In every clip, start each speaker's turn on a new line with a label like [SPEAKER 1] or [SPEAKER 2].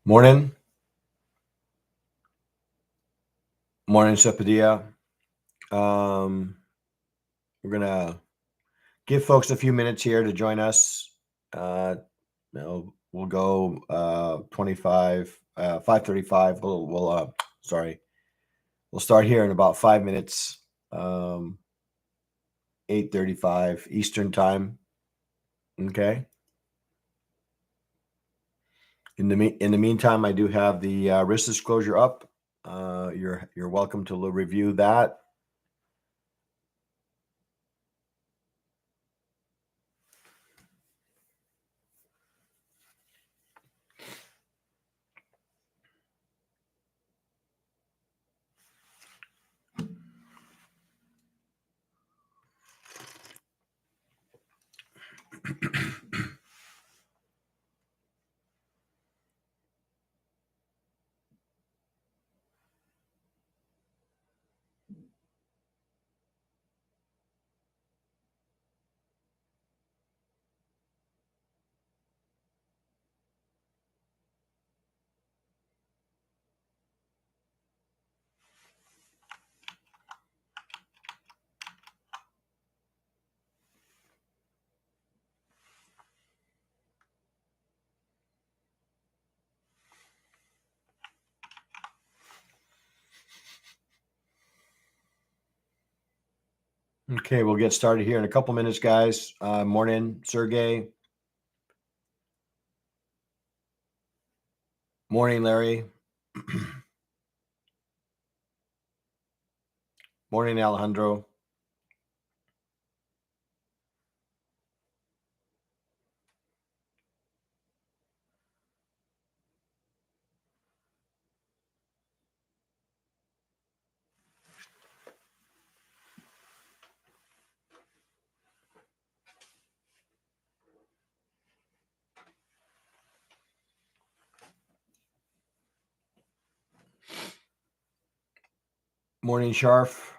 [SPEAKER 1] Morning. Morning, Sepadia. We're going to give folks a few minutes here to join us. We'll go 5:35. We'll start here in about 5 minutes. 8:35 Eastern time. Okay. In the meantime, I do have the risk disclosure up. You're welcome to review that. Okay, we'll get started here in a couple minutes, guys. Morning, Sergey. Morning, Larry. Morning, Alejandro. Morning, Sharf.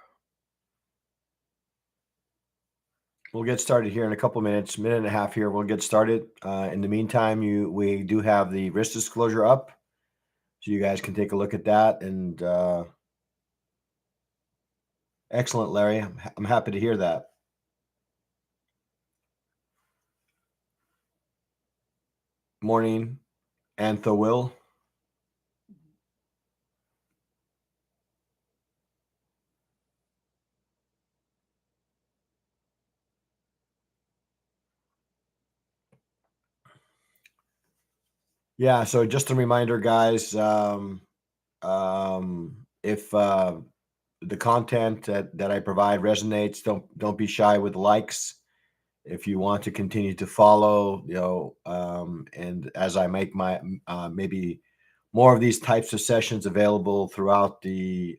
[SPEAKER 1] We'll get started here in a couple minutes, minute and a half here. We'll get started. In the meantime, we do have the risk disclosure up, so you guys can take a look at that. And excellent, Larry. I'm happy to hear that. Morning, Antho Will. Yeah, so just a reminder, guys, if the content that I provide resonates, don't be shy with likes. If you want to continue to follow, and as I make my maybe more of these types of sessions available throughout the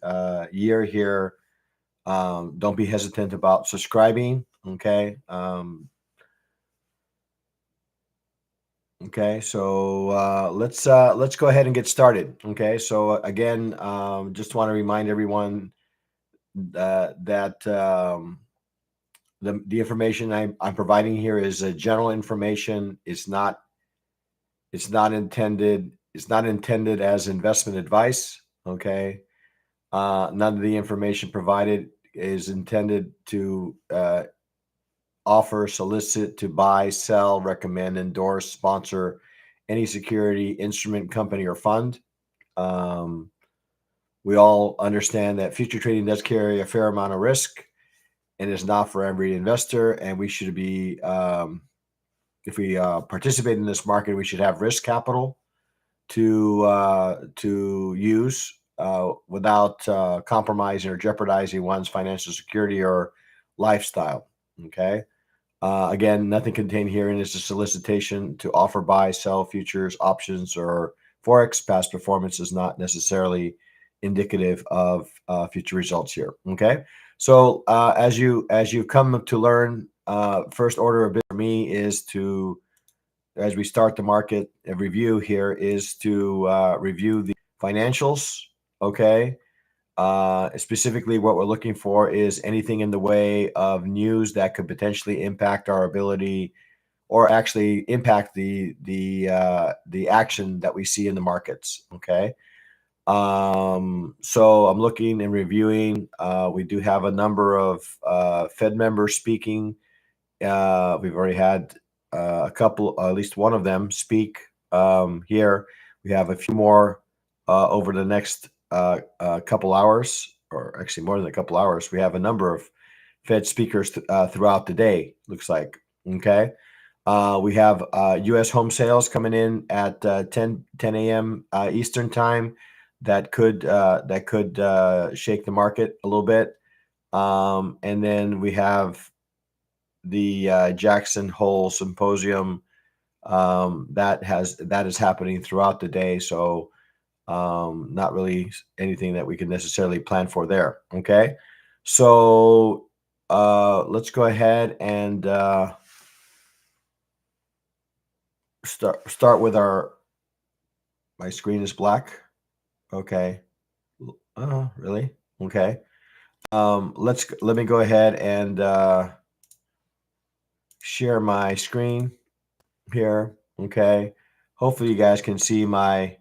[SPEAKER 1] year here, don't be hesitant about subscribing. Okay. Okay, so let's go ahead and get started. Okay, so again, just want to remind everyone that the information I'm providing here is general information. It's not intended as investment advice. Okay, none of the information provided is intended to offer, solicit, to buy, sell, recommend, endorse, sponsor any security, instrument, company, or fund. We all understand that future trading does carry a fair amount of risk and is not for every investor. And we should be, if we participate in this market, we should have risk capital to use without compromising or jeopardizing one's financial security or lifestyle. Okay. Again, nothing contained herein is a solicitation to offer, buy, sell futures, options, or forex. Past performance is not necessarily indicative of future results here. Okay, so as you come to learn, first order of business for me is to, as we start the market review here, is to review the financials. Okay. Specifically, what we're looking for is anything in the way of news that could potentially impact our ability or actually impact the action that we see in the markets. Okay. So I'm looking and reviewing. We do have a number of Fed members speaking. We've already had a couple, at least one of them, speak here. We have a few more over the next couple hours, or actually more than a couple hours. We have a number of Fed speakers throughout the day, looks like. Okay. We have U.S. home sales coming in at 10 a.m. Eastern time. That could shake the market a little bit. And then we have the Jackson Hole Symposium that is happening throughout the day. So not really anything that we can necessarily plan for there. Okay, so let's go ahead and start with our. My screen is black. Okay. Really? Okay. Let me go ahead and share my screen here. Okay. Hopefully you guys can see my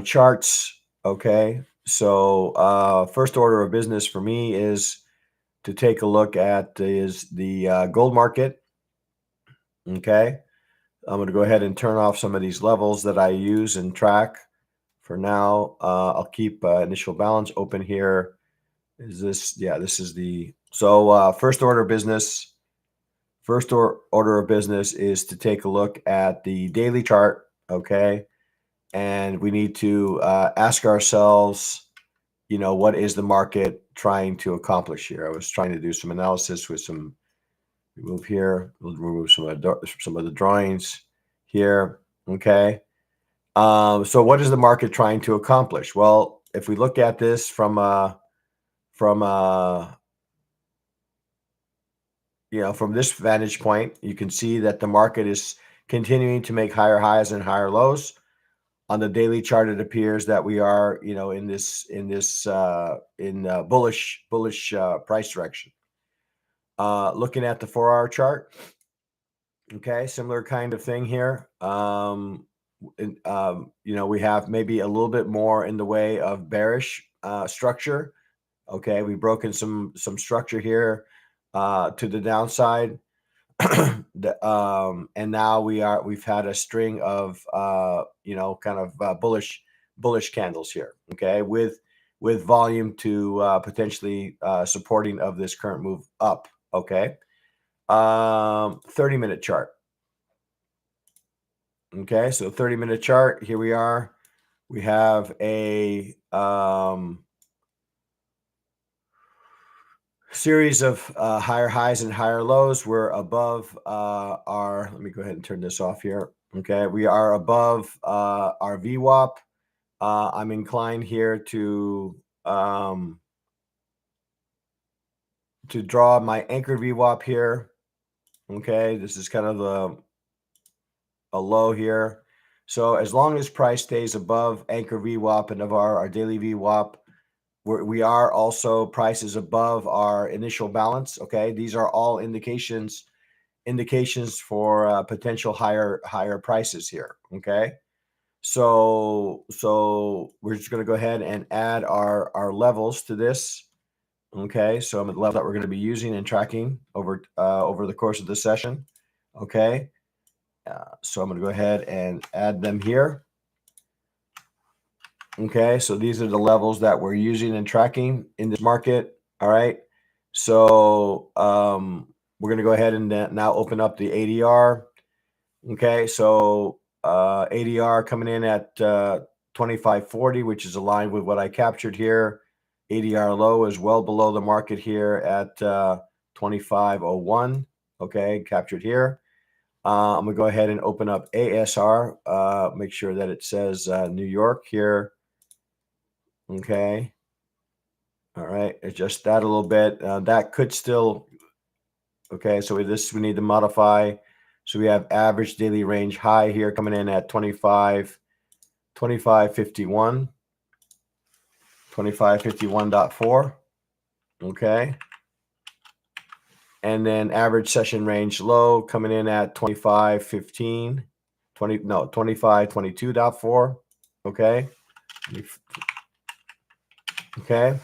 [SPEAKER 1] charts. Okay. So first order of business for me is to take a look at the gold market. Okay. I'm going to go ahead and turn off some of these levels that I use and track for now. I'll keep initial balance open here. Is this? Yeah, this is the. So first order of business. Order of business is to take a look at the daily chart. Okay. And we need to ask ourselves, what is the market trying to accomplish here? I was trying to do some analysis with some. Remove here. We'll remove some of the drawings here. Okay. So what is the market trying to accomplish? Well, if we look at this from this vantage point, you can see that the market is continuing to make higher highs and higher lows. On the daily chart, it appears that we are, in bullish price direction. Looking at the 4-hour chart, okay, similar kind of thing here. We have maybe a little bit more in the way of bearish structure. Okay, we've broken some structure here to the downside. And now we've had a string of bullish candles here. Okay, with volume to potentially supporting of this current move up. Okay, 30-minute chart. Okay, so 30-minute chart. Here we are. We have a series of higher highs and higher lows. We're above our. Let me go ahead and turn this off here. Okay, we are above our VWAP. I'm inclined here to draw my anchor VWAP here. Okay, this is kind of a low here. So as long as price stays above anchor VWAP and of our daily VWAP, we are also prices above our initial balance. Okay, these are all indications for potential higher prices here. Okay, so we're just going to go ahead and add our levels to this. Okay, so I'm at the level that we're going to be using and tracking over the course of the session. Okay, so I'm going to go ahead and add them here. Okay, so these are the levels that we're using and tracking in this market. All right, so we're going to go ahead and now open up the ADR. Okay, so ADR coming in at 2540, which is aligned with what I captured here. ADR low is well below the market here at 2501. Okay, captured here. I'm going to go ahead and open up ASR. Make sure that it says New York here. Okay. All right. Adjust that a little bit. That could still. Okay. So we need to modify. So we have average daily range high here coming in at 2551. 2551.4. Okay. And then average session range low coming in at 25.15, 25.22.4. Okay. Okay.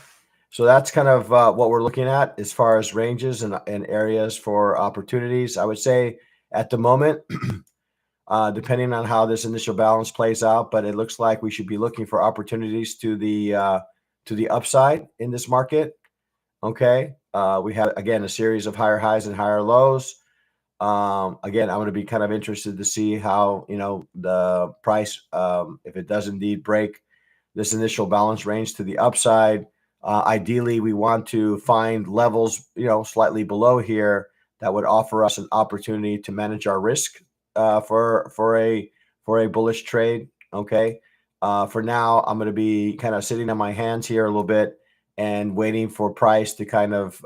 [SPEAKER 1] So that's kind of what we're looking at as far as ranges and areas for opportunities. I would say at the moment, depending on how this initial balance plays out, but it looks like we should be looking for opportunities to the upside in this market. Okay. We have, again, a series of higher highs and higher lows. Again, I'm going to be kind of interested to see how, the price, if it does indeed break this initial balance range to the upside. Ideally, we want to find levels, slightly below here that would offer us an opportunity to manage our risk for a bullish trade. Okay. For now, I'm going to be kind of sitting on my hands here a little bit and waiting for price to kind of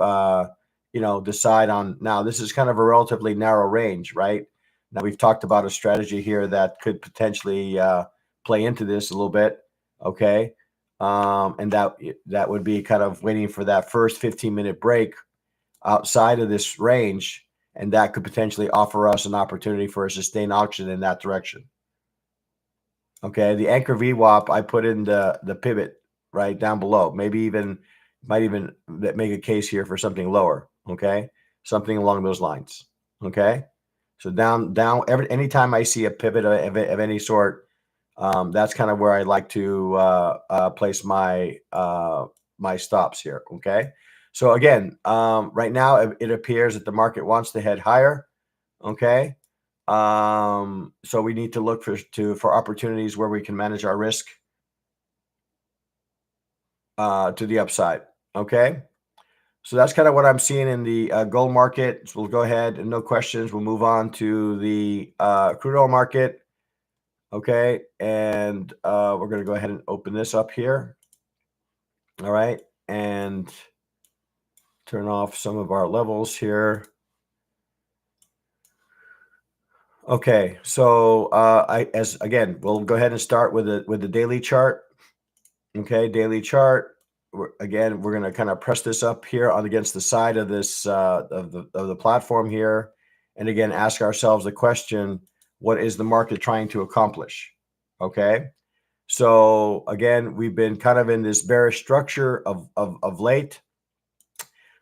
[SPEAKER 1] decide on. Now, this is kind of a relatively narrow range, right? Now, we've talked about a strategy here that could potentially play into this a little bit. Okay. And that would be kind of waiting for that first 15-minute break outside of this range, and that could potentially offer us an opportunity for a sustained auction in that direction. Okay, the anchor VWAP, I put in the pivot right down below. Might even make a case here for something lower. Okay, something along those lines. Okay, so down anytime I see a pivot of any sort, that's kind of where I like to place my my stops here. Okay, so again, right now it appears that the market wants to head higher. Okay, so we need to look for opportunities where we can manage our risk to the upside. Okay, so that's kind of what I'm seeing in the gold market. So we'll go ahead and no questions. We'll move on to the crude oil market. Okay, and we're going to go ahead and open this up here. All right, and turn off some of our levels here. Okay, so we'll go ahead and start with the daily chart. Okay, daily chart. We're going to kind of press this up here on against the side of this of the platform here, and again ask ourselves the question: what is the market trying to accomplish? Okay, so again, we've been kind of in this bearish structure of late,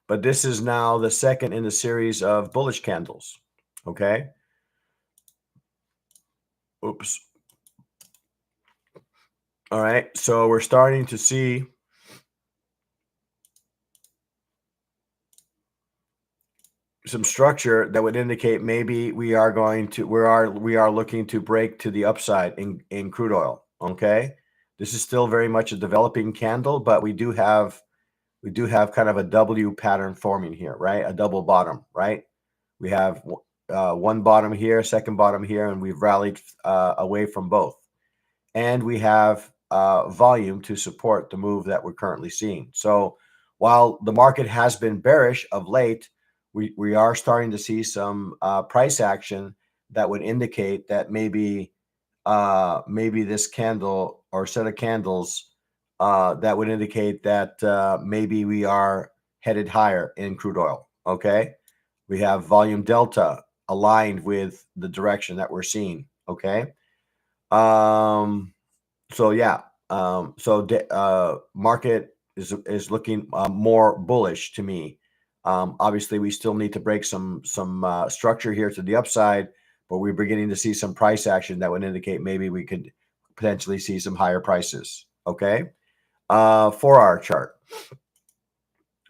[SPEAKER 1] but this is now the second in the series of bullish candles. Okay. Oops. All right, so we're starting to see some structure that would indicate maybe we are looking to break to the upside in crude oil. Okay, this is still very much a developing candle, but we do have kind of a W pattern forming here, right? A double bottom, right? We have one bottom here, second bottom here, and we've rallied away from both. And we have volume to support the move that we're currently seeing. So while the market has been bearish of late, we are starting to see some price action that would indicate that maybe this candle or set of candles that would indicate that maybe we are headed higher in crude oil. Okay, we have volume delta aligned with the direction that we're seeing. Okay. So yeah, market is looking more bullish to me. Obviously, we still need to break some structure here to the upside, but we're beginning to see some price action that would indicate maybe we could potentially see some higher prices. Okay, 4-hour chart.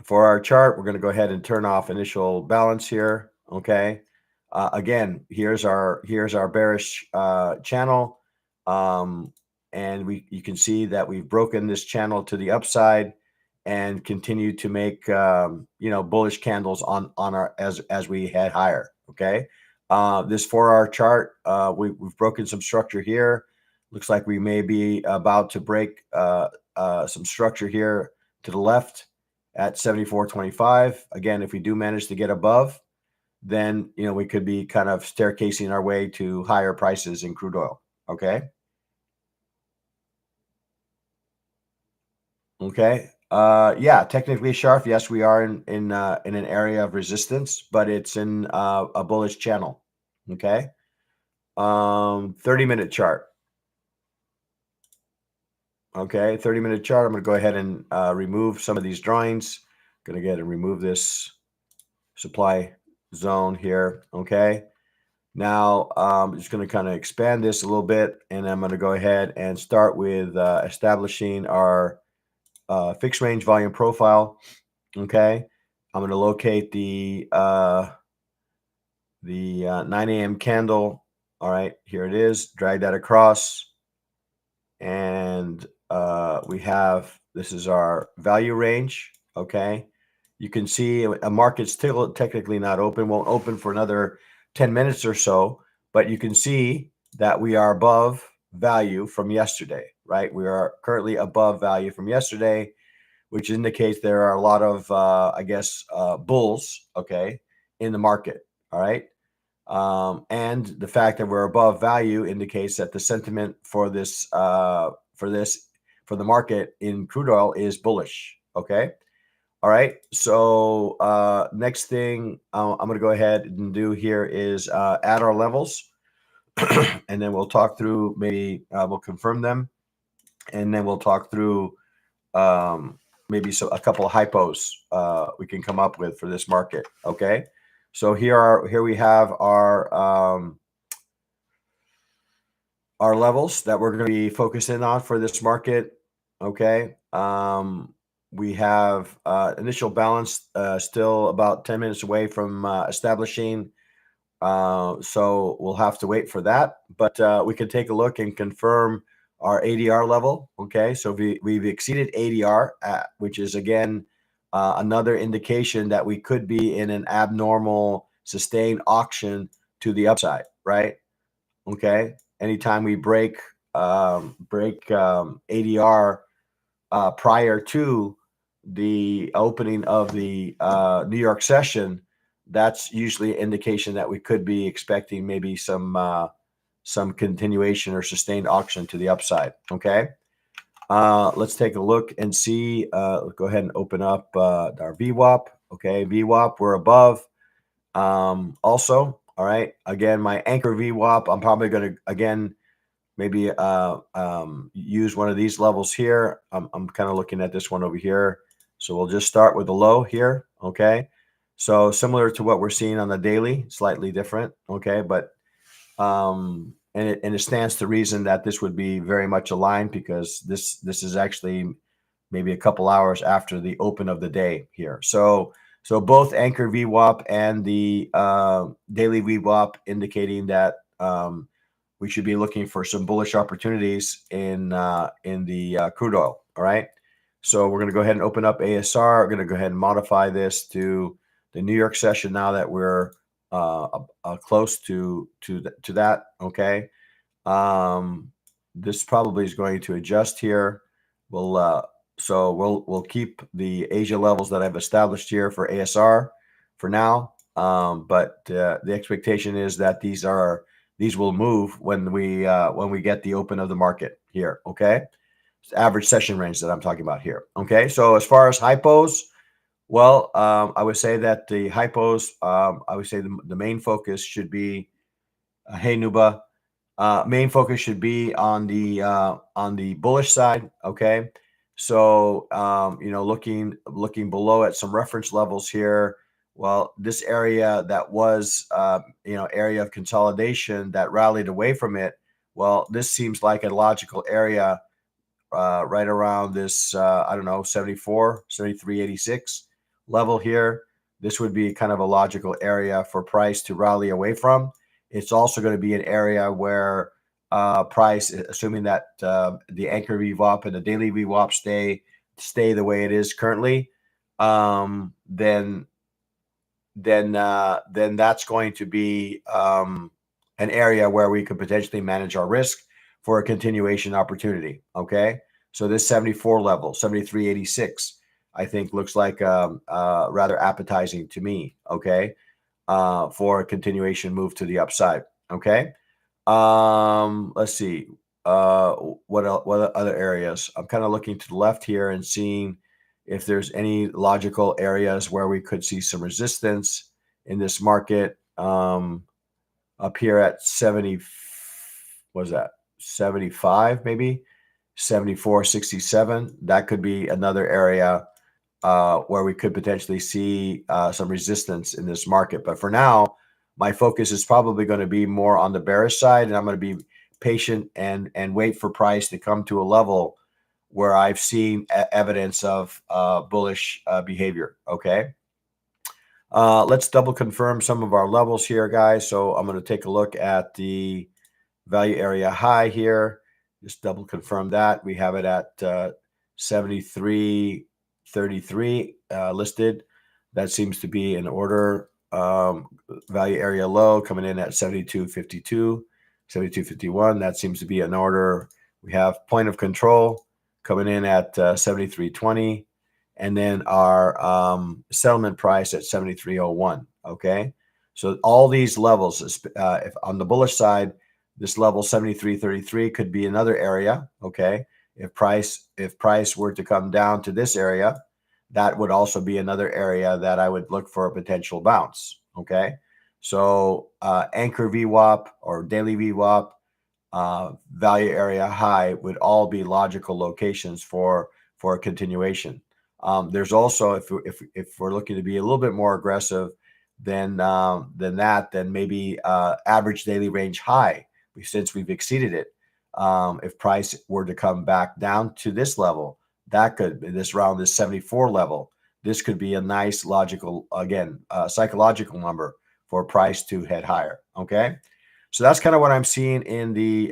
[SPEAKER 1] For our chart, we're going to go ahead and turn off initial balance here. Okay, again, here's our bearish channel. And you can see that we've broken this channel to the upside and continue to make bullish candles on our as we head higher. Okay, this 4-hour chart, we've broken some structure here. Looks like we may be about to break some structure here to the left at 74.25. Again, if we do manage to get above, then we could be kind of staircasing our way to higher prices in crude oil. Okay. Okay. Yeah, technically sharp. Yes, we are in an area of resistance, but it's in a bullish channel. Okay. 30-minute chart. Okay, 30-minute chart. I'm going to go ahead and remove some of these drawings. Going to go ahead and remove this supply zone here. Okay. Now, I'm just going to kind of expand this a little bit, and I'm going to go ahead and start with establishing our fixed range volume profile. Okay. I'm going to locate the 9 a.m. candle. All right, here it is. Drag that across. And we have, this is our value range. Okay. You can see a market's still technically not open, won't open for another 10 minutes or so, but you can see that we are above value from yesterday, right? We are currently above value from yesterday, which indicates there are a lot of, I guess, bulls, okay, in the market. All right. And the fact that we're above value indicates that the sentiment for this, for the market in crude oil is bullish. Okay. All right. So next thing I'm going to go ahead and do here is add our levels, and then we'll talk through. Maybe we'll confirm them, and then we'll talk through maybe a couple of hypos we can come up with for this market. Okay. So here we have our levels that we're going to be focusing on for this market. Okay. We have initial balance still about 10 minutes away from establishing. So we'll have to wait for that. But we can take a look and confirm our ADR level. Okay. So we've exceeded ADR, which is, again, another indication that we could be in an abnormal sustained auction to the upside, right? Okay. Anytime we break ADR prior to the opening of the New York session, that's usually an indication that we could be expecting maybe some continuation or sustained auction to the upside. Okay. Let's take a look and see. Go ahead and open up our VWAP. Okay, VWAP, we're above. Also, all right. Again, my anchor VWAP, I'm probably going to, again, maybe use one of these levels here. I'm kind of looking at this one over here. So we'll just start with the low here. Okay. So similar to what we're seeing on the daily, slightly different. Okay. But, and it stands to reason that this would be very much aligned, because this is actually maybe a couple hours after the open of the day here. So both anchor VWAP and the daily VWAP indicating that we should be looking for some bullish opportunities in the crude oil. All right. So we're going to go ahead and open up ASR. We're going to go ahead and modify this to the New York session now that we're close to that. Okay. This probably is going to adjust here. We'll keep the Asia levels that I've established here for ASR for now. But the expectation is that these will move when we get the open of the market here. Okay. It's average session range that I'm talking about here. Okay. So as far as hypos, well, I would say that the hypos, I would say the main focus should be, hey Nuba, main focus should be on the bullish side. Okay. So, looking below at some reference levels here. Well, this area that was, area of consolidation that rallied away from it. Well, this seems like a logical area right around this, I don't know, 74, 73.86 level here. This would be kind of a logical area for price to rally away from. It's also going to be an area where price, assuming that the anchor VWAP and the daily VWAP stay the way it is currently, then that's going to be an area where we could potentially manage our risk for a continuation opportunity. Okay. So this 74 level, 73.86, I think looks like rather appetizing to me. Okay. For a continuation move to the upside. Okay. Let's see. What other areas? I'm kind of looking to the left here and seeing if there's any logical areas where we could see some resistance in this market. Up here at 70, what was that? 75, maybe 74.67. That could be another area where we could potentially see some resistance in this market. But for now, my focus is probably going to be more on the bearish side, and I'm going to be patient and wait for price to come to a level where I've seen evidence of bullish behavior. Okay. Let's double confirm some of our levels here, guys. So I'm going to take a look at the value area high here. Just double confirm that. We have it at 73.33 listed. That seems to be in order. Value area low coming in at 72.52, 72.51. That seems to be in order. We have point of control coming in at 73.20. And then our settlement price at 73.01. Okay. So all these levels, if on the bullish side, this level 73.33 could be another area. Okay. If price were to come down to this area, that would also be another area that I would look for a potential bounce. Okay. So anchor VWAP or daily VWAP, value area high would all be logical locations for a continuation. There's also, if we're looking to be a little bit more aggressive than that, then maybe average daily range high. Since we've exceeded it, if price were to come back down to this level, that could be this 74 level. This could be a nice logical, again, psychological number for price to head higher. Okay. So that's kind of what I'm seeing in the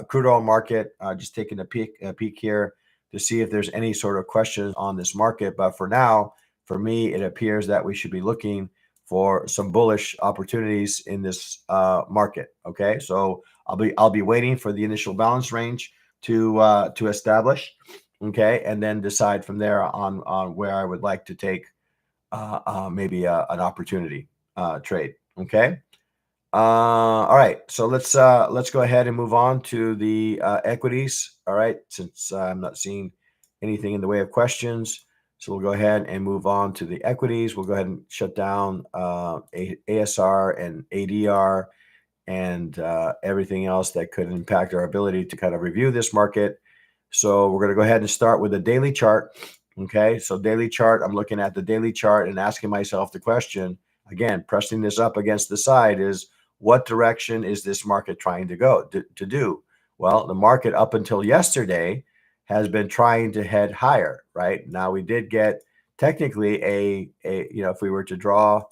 [SPEAKER 1] crude oil market. Just taking a peek here to see if there's any sort of questions on this market. But for now, for me, it appears that we should be looking for some bullish opportunities in this market. Okay, so I'll be waiting for the initial balance range to establish. Okay, and then decide from there on where I would like to take maybe an opportunity trade. Okay. All right, so let's go ahead and move on to the equities. All right, since I'm not seeing anything in the way of questions, so we'll go ahead and move on to the equities. We'll go ahead and shut down ASR and ADR and everything else that could impact our ability to kind of review this market. So we're going to go ahead and start with a daily chart. Okay, so daily chart, I'm looking at the daily chart and asking myself the question, again, pressing this up against the side, is what direction is this market trying to go to do? Well, the market up until yesterday has been trying to head higher, right? Now we did get technically a if we were to draw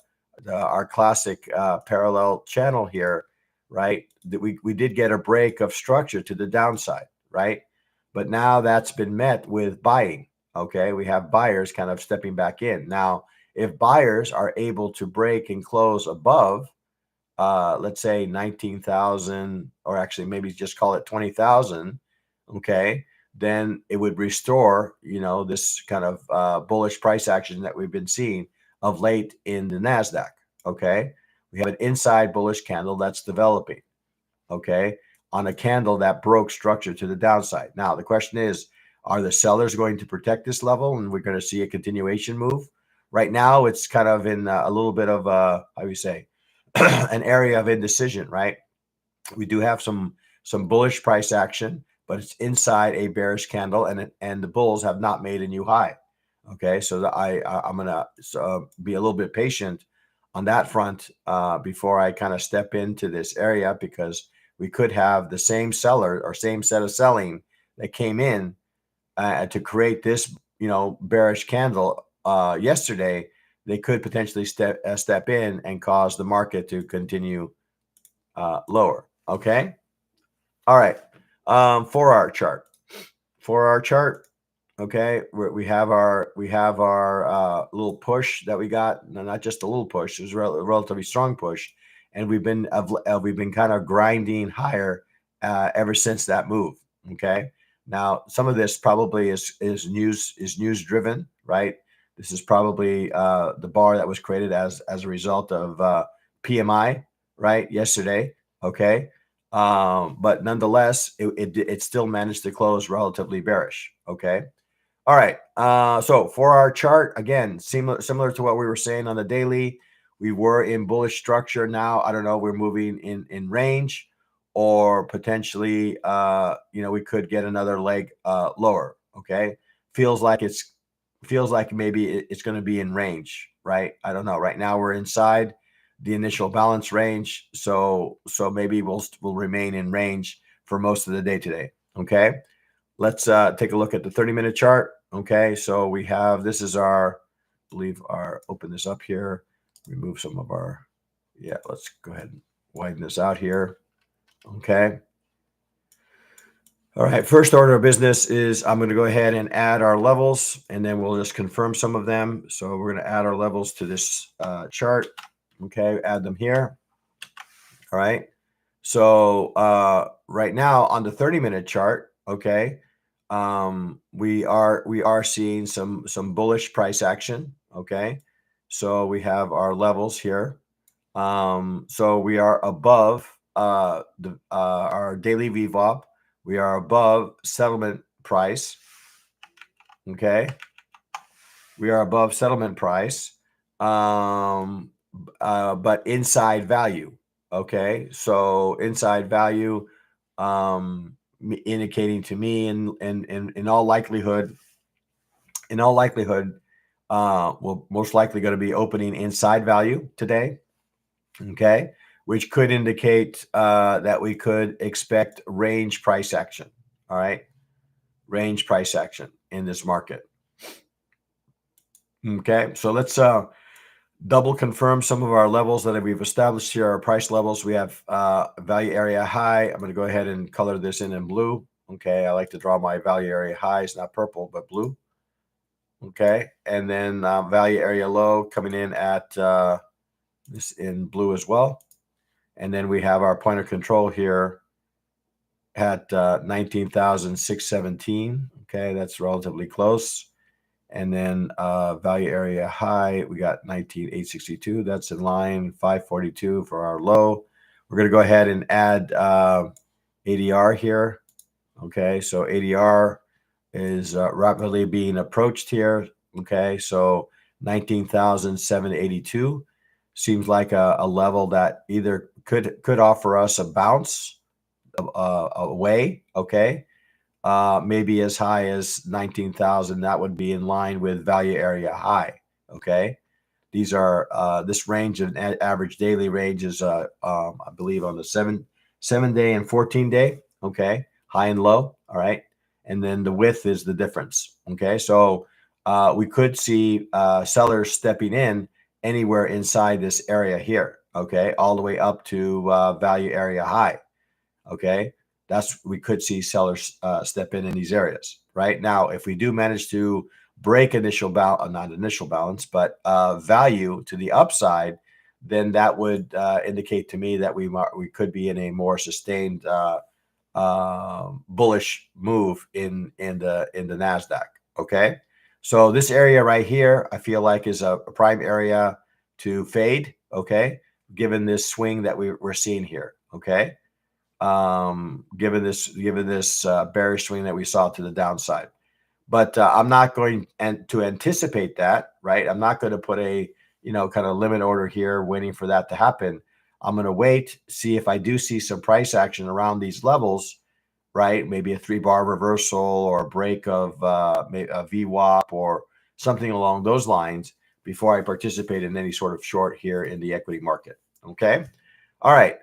[SPEAKER 1] our classic parallel channel here, right, that we did get a break of structure to the downside, right? But now that's been met with buying. Okay, we have buyers kind of stepping back in. Now, if buyers are able to break and close above, let's say 19,000, or actually maybe just call it 20,000, okay, then it would restore, this kind of bullish price action that we've been seeing of late in the NASDAQ. Okay, we have an inside bullish candle that's developing. Okay, on a candle that broke structure to the downside. Now, the question is, are the sellers going to protect this level and we're going to see a continuation move? Right now, it's kind of in a little bit of a, how do you say, an area of indecision, right? We do have some bullish price action, but it's inside a bearish candle, and the bulls have not made a new high. Okay, so I'm gonna be a little bit patient on that front before I kind of step into this area, because we could have the same seller or same set of selling that came in to create this, bearish candle yesterday. They could potentially step in and cause the market to continue lower. Okay. All right. 4-hour chart. 4-hour chart. Okay. We have our little push that we got. No, not just a little push. It was a relatively strong push, and we've been kind of grinding higher ever since that move. Okay. Now, some of this probably is news driven, right? This is probably the bar that was created as a result of PMI, right, yesterday. Okay, but nonetheless, it still managed to close relatively bearish. Okay, All right. So for our chart, again, similar to what we were saying on the daily, we were in bullish structure. Now, I don't know, we're moving in range, or potentially, we could get another leg lower. Okay, feels like maybe it's going to be in range, right? I don't know. Right now, we're inside the initial balance range, so maybe we'll remain in range for most of the day today. Okay. Let's take a look at the 30-minute chart. Okay, so we have, this is our, open this up here, remove some of our, let's go ahead and widen this out here. Okay. All right, first order of business is I'm going to go ahead and add our levels, and then we'll just confirm some of them. So we're going to add our levels to this chart. Okay, add them here. All right. So right now on the 30-minute chart, okay, we are seeing some bullish price action. Okay, so we have our levels here. So we are above our daily VWAP. We are above settlement price. Okay, we are above settlement price, but inside value. Okay, so inside value, indicating to me, in all likelihood, we're most likely going to be opening inside value today. Okay, which could indicate that we could expect range price action. All right, range price action in this market. Okay, so let's double confirm some of our levels that we've established here. Our price levels, we have value area high. I'm going to go ahead and color this in blue. Okay, I like to draw my value area highs, not purple, but blue. Okay, and then value area low coming in at this in blue as well. And then we have our point of control here at 19,617. Okay, that's relatively close. And then value area high, we got 19,862. That's in line. 542 for our low. We're going to go ahead and add ADR here. Okay, so ADR is rapidly being approached here. Okay, so 19,782 seems like a level that either could offer us a bounce away. Okay, maybe as high as 19,000. That would be in line with value area high. Okay, these are this range of average daily range is I believe on the 7-day and 14-day. Okay, high and low. All right, and then the width is the difference. Okay, so we could see sellers stepping in anywhere inside this area here. Okay, all the way up to value area high. Okay, we could see sellers step in these areas. Right now, if we do manage to break initial balance, not initial balance, but value to the upside, then that would indicate to me that we could be in a more sustained bullish move in the NASDAQ. Okay, so this area right here, I feel like is a prime area to fade. Okay, given this swing that we're seeing here. Okay, given this bearish swing that we saw to the downside. But I'm not going to anticipate that, right? I'm not going to put a kind of limit order here waiting for that to happen. I'm going to wait, see if I do see some price action around these levels, right? Maybe a 3-bar reversal or a break of a VWAP or something along those lines before I participate in any sort of short here in the equity market. Okay. All right.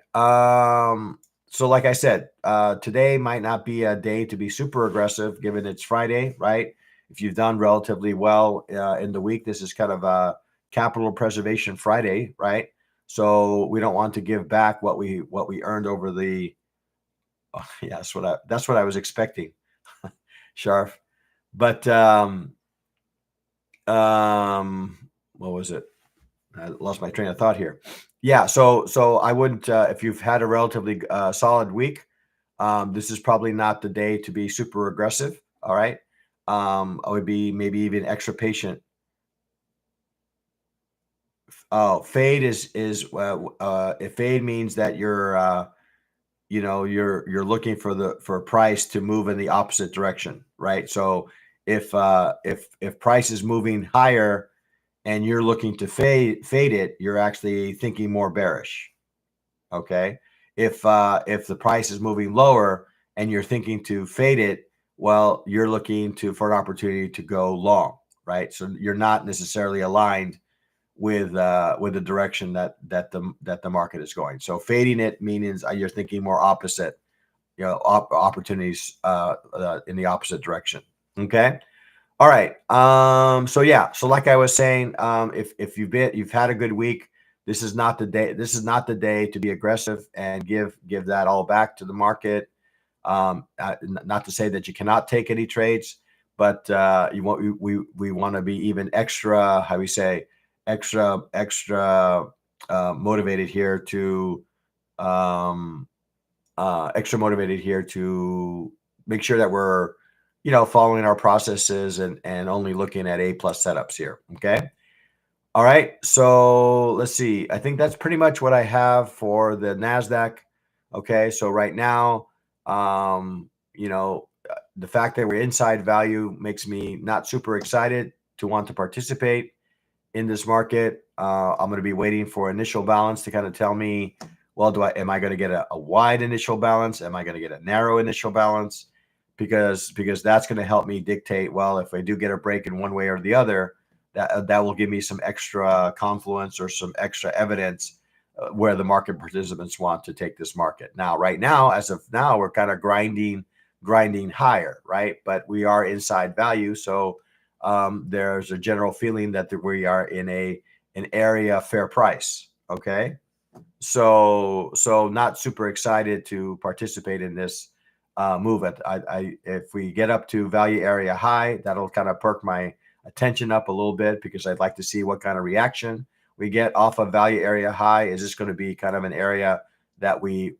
[SPEAKER 1] So like I said, today might not be a day to be super aggressive given it's Friday, right? If you've done relatively well in the week, this is kind of a capital preservation Friday, right? So we don't want to give back what we earned over the yeah, that's what I was expecting. Sharp. But what was it? I lost my train of thought here. Yeah, so I wouldn't if you've had a relatively solid week, this is probably not the day to be super aggressive. All right, I would be maybe even extra patient. Oh, fade is if fade means that you're you're looking for a price to move in the opposite direction, right? So if price is moving higher and you're looking to fade it, you're actually thinking more bearish. Okay. If the price is moving lower and you're thinking to fade it, well, you're looking for an opportunity to go long, right? So you're not necessarily aligned with the direction that the market is going. So fading it means you're thinking more opposite, opportunities in the opposite direction. Okay. All right. So yeah. So like I was saying, if you've had a good week, this is not the day. This is not the day to be aggressive and give that all back to the market. Not to say that you cannot take any trades, but we want to be even extra. How we say extra motivated here to extra motivated here to make sure that we're following our processes and only looking at A+ setups here. Okay. All right. So let's see. I think that's pretty much what I have for the NASDAQ. Okay. So right now, the fact that we're inside value makes me not super excited to want to participate in this market. I'm going to be waiting for initial balance to kind of tell me, well, am I going to get a wide initial balance? Am I going to get a narrow initial balance? Because that's going to help me dictate, well, if I do get a break in one way or the other, that will give me some extra confluence or some extra evidence where the market participants want to take this market. Now, right now, as of now, we're kind of grinding higher, right? But we are inside value, so there's a general feeling that we are in an area fair price. Okay, so not super excited to participate in this move. If we get up to value area high, that'll kind of perk my attention up a little bit, because I'd like to see what kind of reaction we get off of value area high. Is this going to be kind of an area that we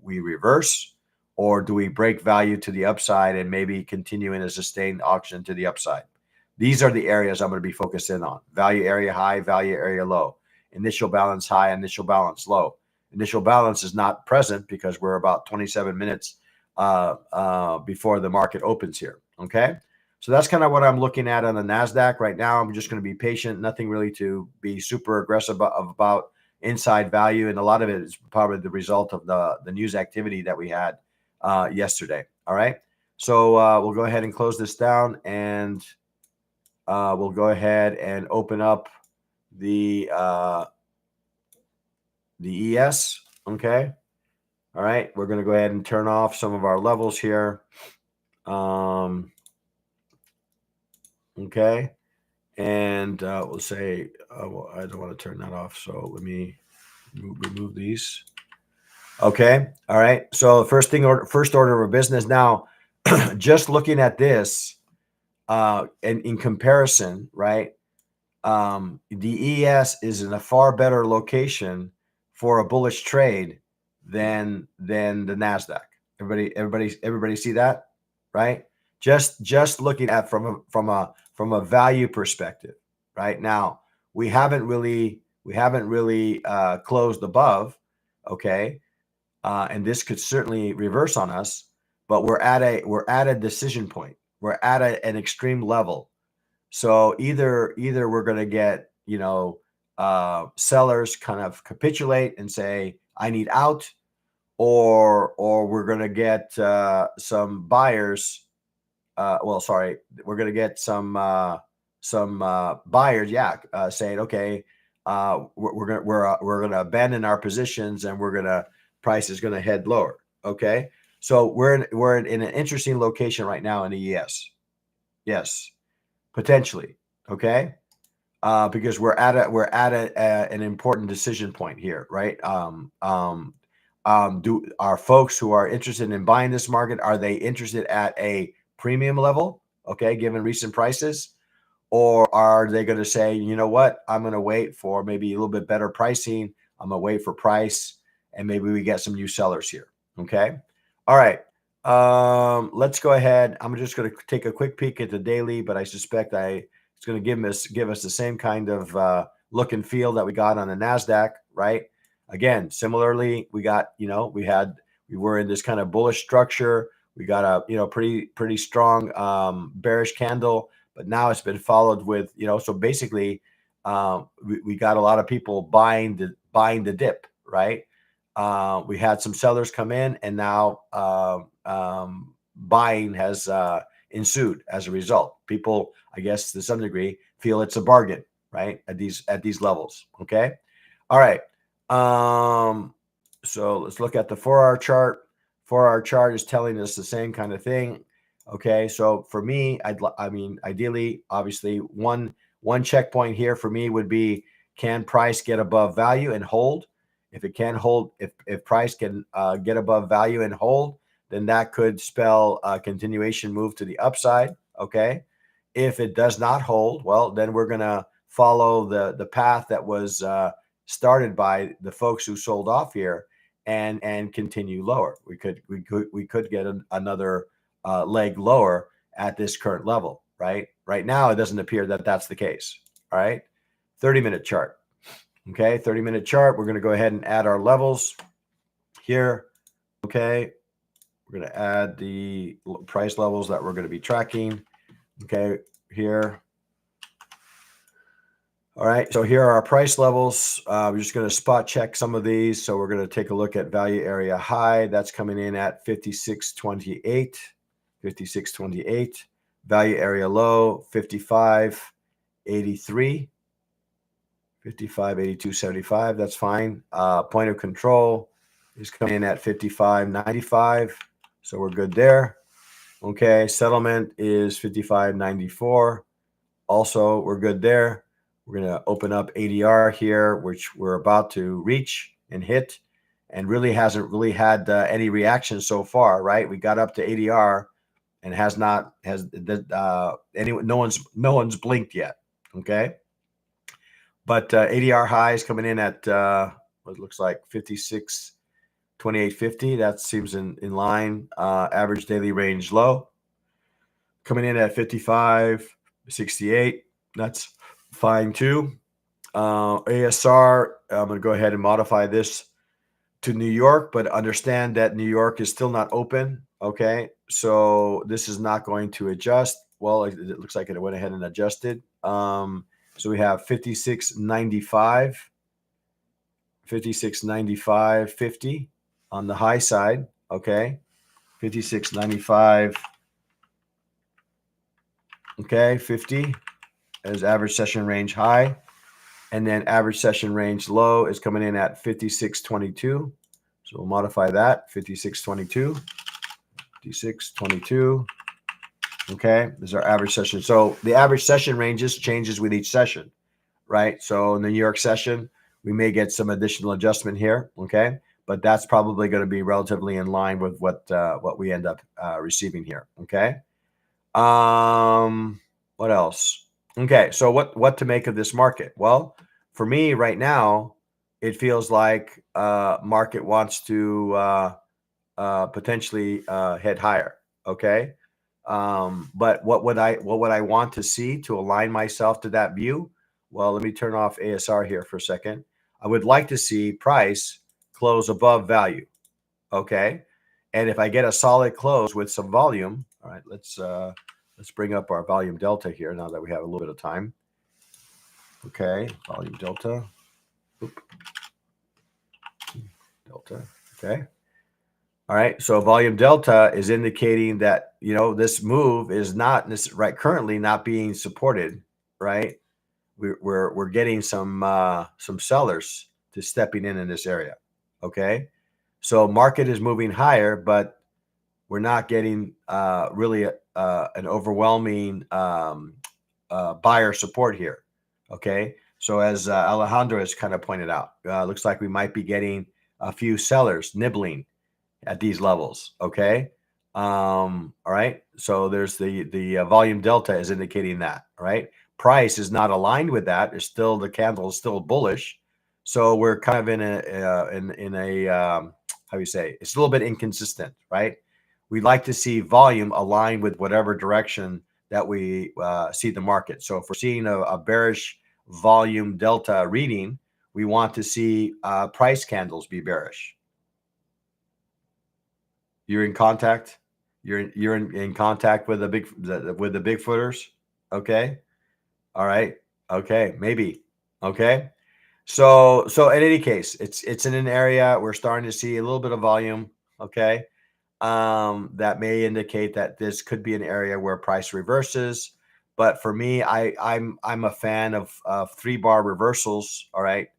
[SPEAKER 1] reverse, or do we break value to the upside and maybe continue in a sustained auction to the upside? These are the areas I'm going to be focused in on: value area high, value area low, initial balance high, initial balance low. Initial balance is not present because we're about 27 minutes before the market opens here. Okay. So that's kind of what I'm looking at on the NASDAQ right now. I'm just going to be patient, nothing really to be super aggressive about inside value. And a lot of it is probably the result of the news activity that we had yesterday. All right. So we'll go ahead and close this down, and we'll go ahead and open up the ES. Okay. All right. We're going to go ahead and turn off some of our levels here. Okay. And we'll say, well, I don't want to turn that off. So let me remove these. Okay. All right. So first order of business now, just looking at this and in comparison, right? The ES is in a far better location for a bullish trade than the NASDAQ. Everybody see that, right? Just looking at from a value perspective, right? Now we haven't really closed above, okay, and this could certainly reverse on us, but we're at a decision point. We're at an extreme level. So either we're going to get sellers kind of capitulate and say, I need out, or we're going to get some buyers. We're going to get some buyers, saying, okay, we're going to abandon our positions, and price is going to head lower. Okay, so we're in an interesting location right now in the ES. Yes, potentially. Okay, because we're at an important decision point here, right? Are folks who are interested in buying this market, are they interested at a premium level, okay, given recent prices, or are they going to say, you know what, I'm going to wait for maybe a little bit better pricing, I'm going to wait for price, and maybe we get some new sellers here. Okay, all right, let's go ahead. I'm just going to take a quick peek at the daily, but I suspect it's going to give us the same kind of look and feel that we got on the NASDAQ, right? Again, similarly, we got, we were in this kind of bullish structure. We got a pretty strong bearish candle, but now it's been followed with so basically we got a lot of people buying the dip, right? We had some sellers come in, and now buying has ensued as a result. People, I guess, to some degree, feel it's a bargain, right, at these levels. Okay, all right. So let's look at the 4-hour chart. 4-hour chart is telling us the same kind of thing. Okay, so for me, ideally, obviously, one checkpoint here for me would be, can price get above value and hold? If it can hold, if price can get above value and hold, then that could spell a continuation move to the upside. Okay, if it does not hold, well, then we're gonna follow the path that was started by the folks who sold off here and continue lower. We could get another leg lower at this current level. Right now, it doesn't appear that that's the case. All right, 30-minute chart. Okay, 30-minute chart. We're going to go ahead and add our levels here. Okay, we're going to add the price levels that we're going to be tracking. Okay, here. All right, so here are our price levels. We're just going to spot check some of these. So we're going to take a look at value area high. That's coming in at 56.28. 56.28. Value area low, 55.83. 55.8275. That's fine. Point of control is coming in at 55.95. So we're good there. Okay, settlement is 55.94. Also, we're good there. We're going to open up ADR here, which we're about to reach and hit, and really hasn't had any reaction so far, right? We got up to ADR and no one's blinked yet. Okay, but ADR high is coming in at what looks like 56.2850. That seems in line. Average daily range low coming in at 55.68. That's fine too. ASR, I'm going to go ahead and modify this to New York, but understand that New York is still not open. Okay, so this is not going to adjust. Well, it looks like it went ahead and adjusted. So we have 56.95, 56.95.50 on the high side. Okay, 56.95. Okay, 50 as average session range high. And then average session range low is coming in at 56.22. So we'll modify that, 56.22, 56.22. Okay, this is our average session. So the average session ranges changes with each session, right? So in the New York session, we may get some additional adjustment here, okay? But that's probably going to be relatively in line with what we end up receiving here, okay? What else? Okay, so what to make of this market? Well, for me right now, it feels like market wants to potentially head higher. Okay, but what would I want to see to align myself to that view? Well, let me turn off ASR here for a second. I would like to see price close above value. Okay, and if I get a solid close with some volume, all right, let's bring up our volume delta here now that we have a little bit of time. Okay, volume delta. Oop. Delta. Okay. All right. So volume delta is indicating that this move is not currently not being supported. Right. We're getting some sellers to stepping in this area. Okay. So market is moving higher, but we're not getting really an overwhelming buyer support here. Okay, so as Alejandro has kind of pointed out, looks like we might be getting a few sellers nibbling at these levels. Okay, all right. So there's the volume delta is indicating that. All right, price is not aligned with that. It's still, the candle is still bullish. So we're kind of in a how do you say? It's a little bit inconsistent, right? We'd like to see volume align with whatever direction that we see the market. So if we're seeing a bearish volume delta reading, we want to see price candles be bearish. You're in contact? You're in contact with with the big footers. Okay. All right. Okay. Maybe. Okay. So in any case, it's in an area we're starting to see a little bit of volume. Okay. That may indicate that this could be an area where price reverses. But for me, I'm a fan of 3 bar reversals. All right.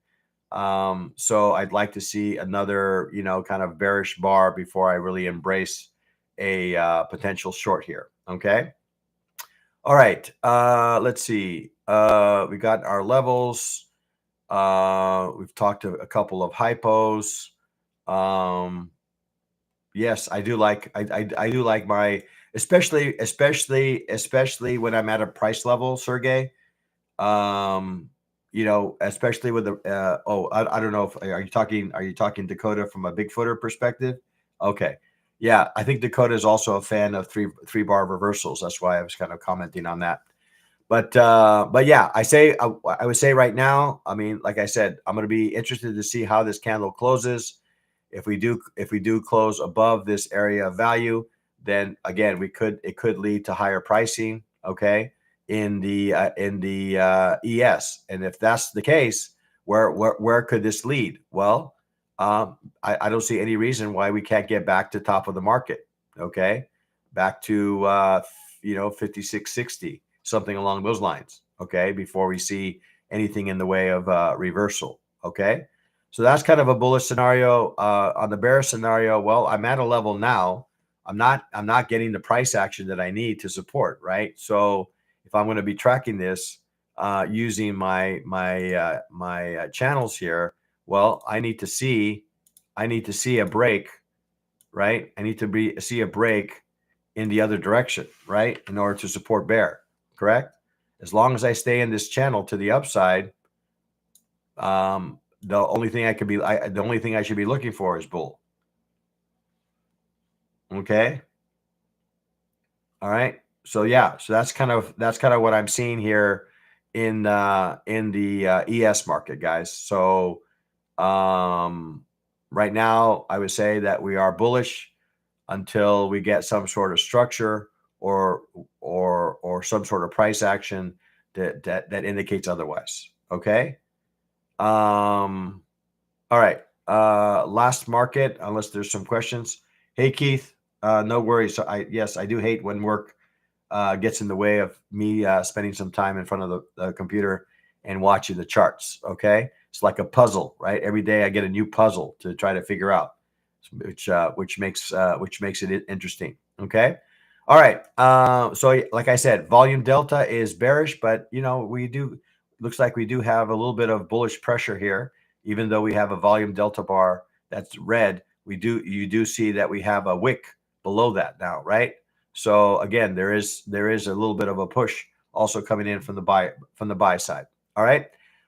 [SPEAKER 1] So I'd like to see another, kind of bearish bar before I really embrace a potential short here. Okay. All right. Let's see. We got our levels. We've talked to a couple of hypos. Um, yes, I do like I do like my especially when I'm at a price level, Sergey. Um, especially with the I don't know if are you talking Dakota from a big footer perspective? Okay. Yeah, I think Dakota is also a fan of three bar reversals. That's why I was kind of commenting on that. But yeah, I would say right now, I mean, like I said, I'm going to be interested to see how this candle closes. If we do close above this area of value, then again, it could lead to higher pricing, okay, in the ES. And if that's the case, where could this lead? Well, I don't see any reason why we can't get back to top of the market, okay, back to 5660, something along those lines, okay, before we see anything in the way of reversal, okay. So that's kind of a bullish scenario. On the bearish scenario, well, I'm at a level now. I'm not getting the price action that I need to support, right? So if I'm going to be tracking this using my channels here, well, I need to see a break, right? I need to see a break in the other direction, right? In order to support bear, correct? As long as I stay in this channel to the upside, the only thing I should be looking for is bull. Okay. All right. So yeah, so that's kind of what I'm seeing here in the ES market, guys. So right now, I would say that we are bullish until we get some sort of structure or some sort of price action that indicates otherwise. Okay. Um, all right. Last market, unless there's some questions. Hey Keith, no worries. So I do hate when work gets in the way of me spending some time in front of the computer and watching the charts. Okay, it's like a puzzle, right? Every day I get a new puzzle to try to figure out, which makes it interesting. Okay, all right. So like I said, volume delta is bearish, but looks like we do have a little bit of bullish pressure here, even though we have a volume delta bar that's red. You do see that we have a wick below that now, right? So again, there is a little bit of a push also coming in from the buy side. All right,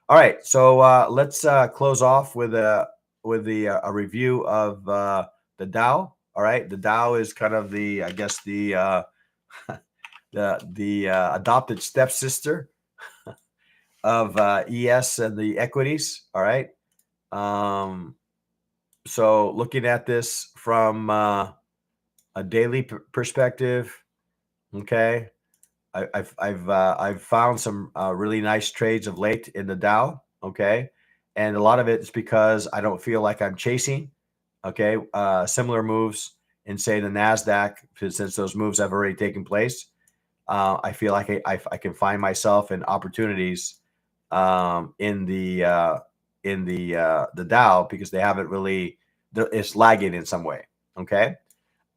[SPEAKER 1] all right. So let's close off with a review of the Dow. All right, the Dow is kind of I guess the the adopted stepsister of ES and the equities. All right. So looking at this from a daily perspective, okay. I've found some really nice trades of late in the Dow, okay, and a lot of it is because I don't feel like I'm chasing, okay, similar moves in say the NASDAQ since those moves have already taken place. I feel like I can find myself in opportunities in the Dow because they haven't really it's lagging in some way, okay.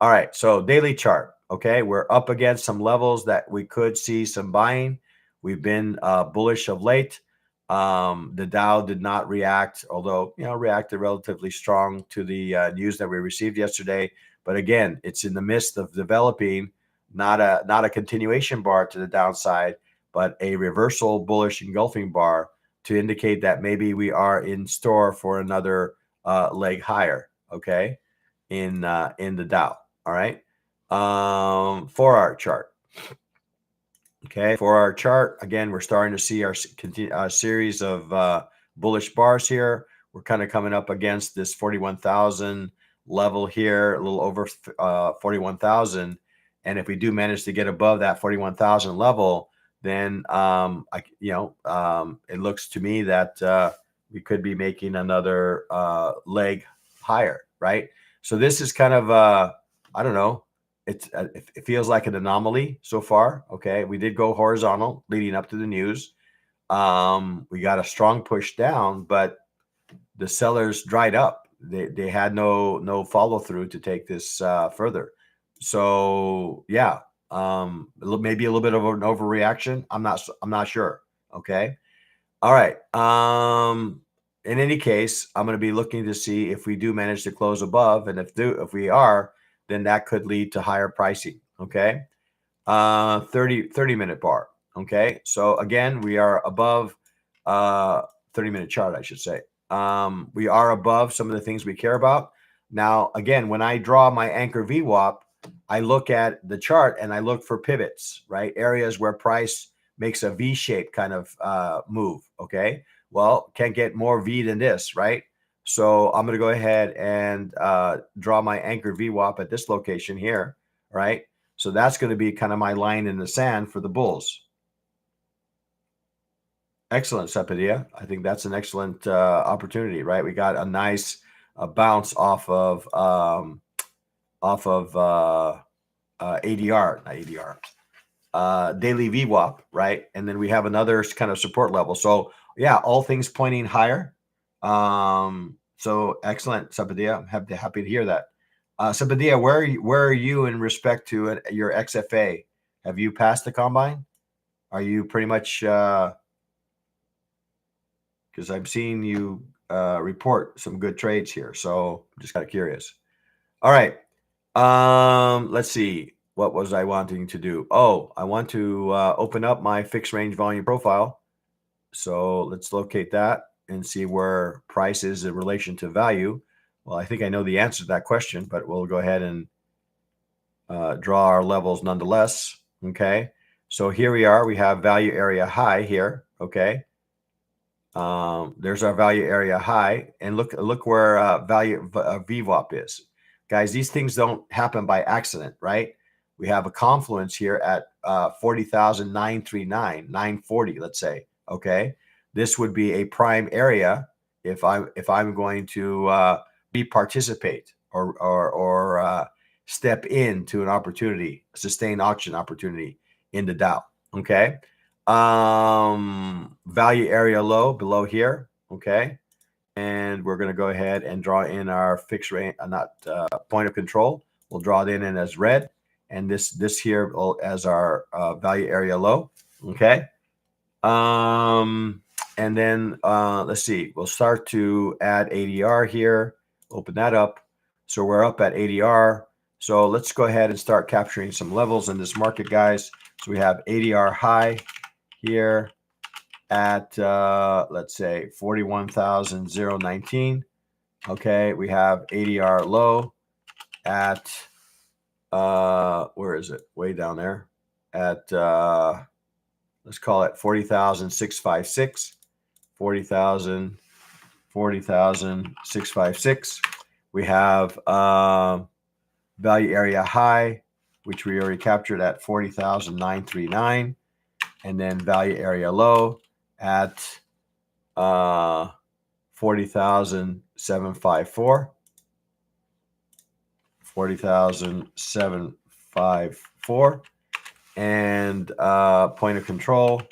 [SPEAKER 1] All right, so daily chart. Okay, we're up against some levels that we could see some buying. We've been bullish of late. The Dow did not react, although reacted relatively strong to the news that we received yesterday. But again, it's in the midst of developing not a continuation bar to the downside, but a reversal bullish engulfing bar to indicate that maybe we are in store for another leg higher. Okay, in the Dow. All right. 4-hour chart. Okay. 4-hour chart. Again, we're starting to see our series of bullish bars here. We're kind of coming up against this 41,000 level here, a little over 41,000. And if we do manage to get above that 41,000 level, then it looks to me that we could be making another leg higher, right? So this is kind of I don't know. It feels like an anomaly so far. Okay, we did go horizontal leading up to the news. We got a strong push down, but the sellers dried up. They had no follow through to take this further. So yeah, maybe a little bit of an overreaction. I'm not sure. Okay. All right. In any case, I'm going to be looking to see if we do manage to close above, and if we are, then that could lead to higher pricing. Okay. 30-minute bar. Okay. So again, we are above 30-minute chart, I should say. We are above some of the things we care about. Now, again, when I draw my anchor VWAP, I look at the chart and I look for pivots, right? Areas where price makes a V-shape kind of move. Okay. Well, can't get more V than this, right? So I'm going to go ahead and draw my anchor VWAP at this location here, right? So that's going to be kind of my line in the sand for the bulls. Excellent, Sapadia. I think that's an excellent opportunity, right? We got a nice bounce off of ADR, not ADR, daily VWAP, right? And then we have another kind of support level. So yeah, all things pointing higher. So excellent, Sapadia. I'm happy to hear that. Sapadia, where are you in respect to your XFA? Have you passed the combine? Are you pretty much because I'm seeing you report some good trades here, so I'm just kind of curious. All right, let's see. What was I wanting to do? Oh, I want to open up my fixed range volume profile. So let's locate that and see where price is in relation to value. Well, I think I know the answer to that question, but we'll go ahead and draw our levels nonetheless. Okay, so here we are. We have value area high here. Okay, there's our value area high, and look where value VWAP is. Guys, these things don't happen by accident, right? We have a confluence here at 40,939, 940, let's say. Okay, this would be a prime area if I'm going to re-participate or step into an opportunity, a sustained auction opportunity in the Dow. Okay. Value area low below here. Okay. And we're going to go ahead and draw in our fixed rate, point of control. We'll draw it in as red, and this here as our value area low. Okay. And then let's see, we'll start to add ADR here, open that up. So we're up at ADR. So let's go ahead and start capturing some levels in this market, guys. So we have ADR high here at, let's say 41,019. Okay. We have ADR low at, where is it? Way down there at, let's call it 40,656. 40,656. We have value area high, which we already captured at 40,939, and then value area low at 40,754. 40,754, and point of control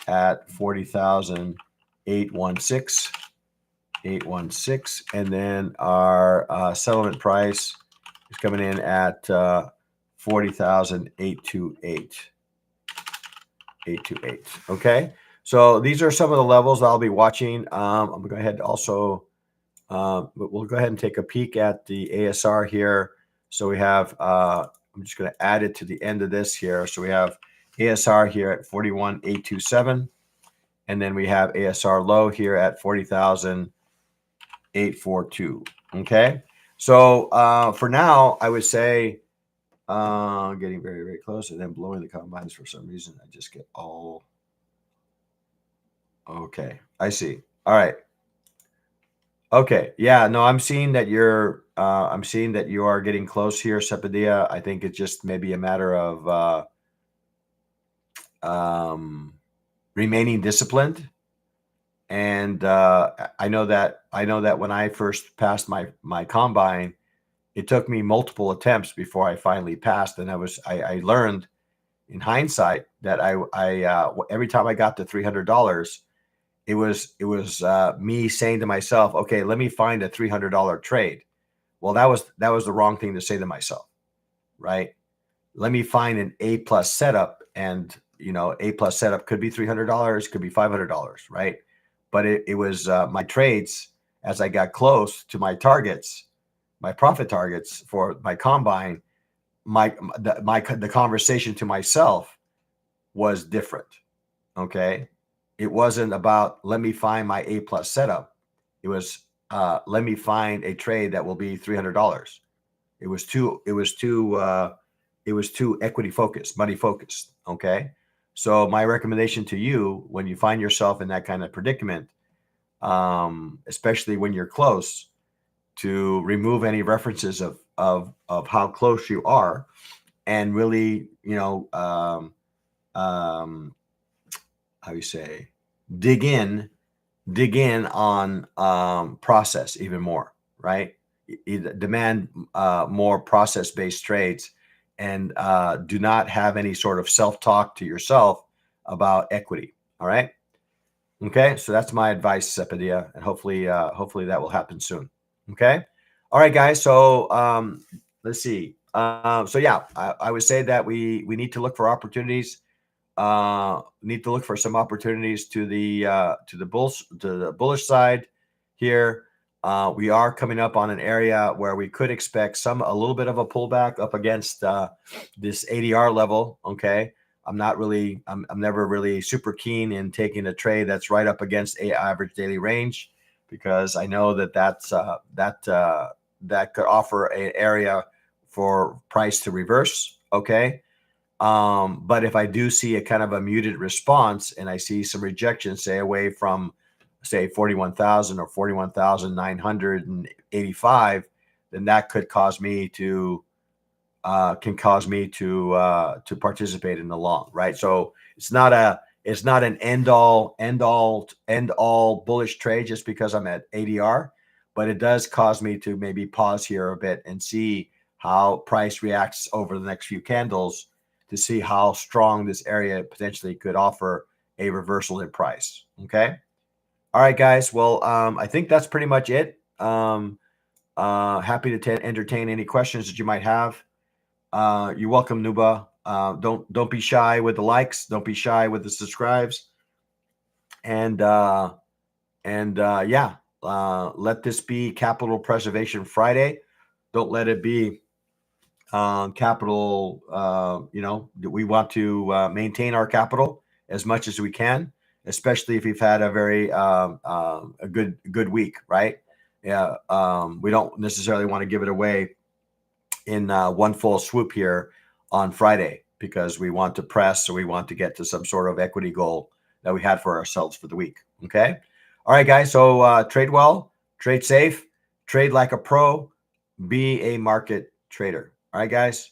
[SPEAKER 1] at 40,816, 816, and then our settlement price is coming in at 40,828, 828. Okay, so these are some of the levels that I'll be watching. I'm going to go ahead also, but we'll go ahead and take a peek at the ASR here. So we have, I'm just going to add it to the end of this here. So we have ASR here at 41,827. And then we have ASR low here at 40,842. Okay. So for now, I would say getting very, very close and then blowing the combines for some reason. I just get all. Okay. I see. All right. Okay. Yeah. No, I'm seeing that you are getting close here, Sepadia. I think it's just maybe a matter of um, remaining disciplined. And I know that when I first passed my combine, it took me multiple attempts before I finally passed. And I learned in hindsight that every time I got to $300, it was me saying to myself, okay, let me find a $300 trade. Well, that was the wrong thing to say to myself, right? Let me find an A plus setup, and A plus setup could be $300, could be $500, right? But it was my trades as I got close to my targets, my profit targets for my combine. The conversation to myself was different. Okay, it wasn't about let me find my A plus setup. It was let me find a trade that will be $300. It was too. It was too. It was too equity focused, money focused. Okay, so my recommendation to you when you find yourself in that kind of predicament, especially when you're close, to remove any references of how close you are, and really, how you say, dig in dig in on process even more, right? Demand more process based trades, and do not have any sort of self talk to yourself about equity. All right. Okay. So that's my advice, Sepadia, and hopefully that will happen soon. Okay. All right, guys. So let's see. So yeah, I would say that we need to look for opportunities, need to look for some opportunities to the bullish side here. We are coming up on an area where we could expect a little bit of a pullback up against this ADR level. Okay, I'm never really super keen in taking a trade that's right up against a average daily range, because I know that could offer an area for price to reverse. Okay, but if I do see a kind of a muted response and I see some rejection, say away from, say, 41,000 or 41,985, then that could cause me to participate in the long, right? So it's not an end all bullish trade just because I'm at ADR, but it does cause me to maybe pause here a bit and see how price reacts over the next few candles, to see how strong this area potentially could offer a reversal in price. Okay. All right, guys. Well, I think that's pretty much it. Happy to entertain any questions that you might have. You're welcome, Nuba. Don't be shy with the likes. Don't be shy with the subscribes. And yeah, let this be Capital Preservation Friday. Don't let it be capital. We want to maintain our capital as much as we can, especially if you've had a very a good week, right? Yeah, we don't necessarily want to give it away in one full swoop here on Friday, because we want to press, or we want to get to some sort of equity goal that we had for ourselves for the week. Okay. All right, guys. So trade well, trade safe, trade like a pro, be a market trader. All right, guys.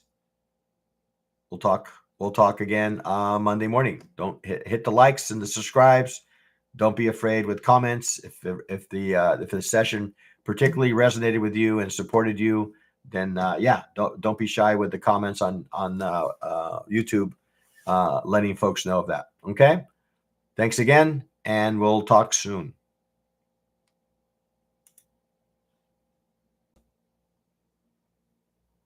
[SPEAKER 1] We'll talk. We'll talk again Monday morning. Don't hit the likes and the subscribes. Don't be afraid with comments. If the session particularly resonated with you and supported you, then yeah, don't be shy with the comments on YouTube, letting folks know of that. Okay. Thanks again, and we'll talk soon.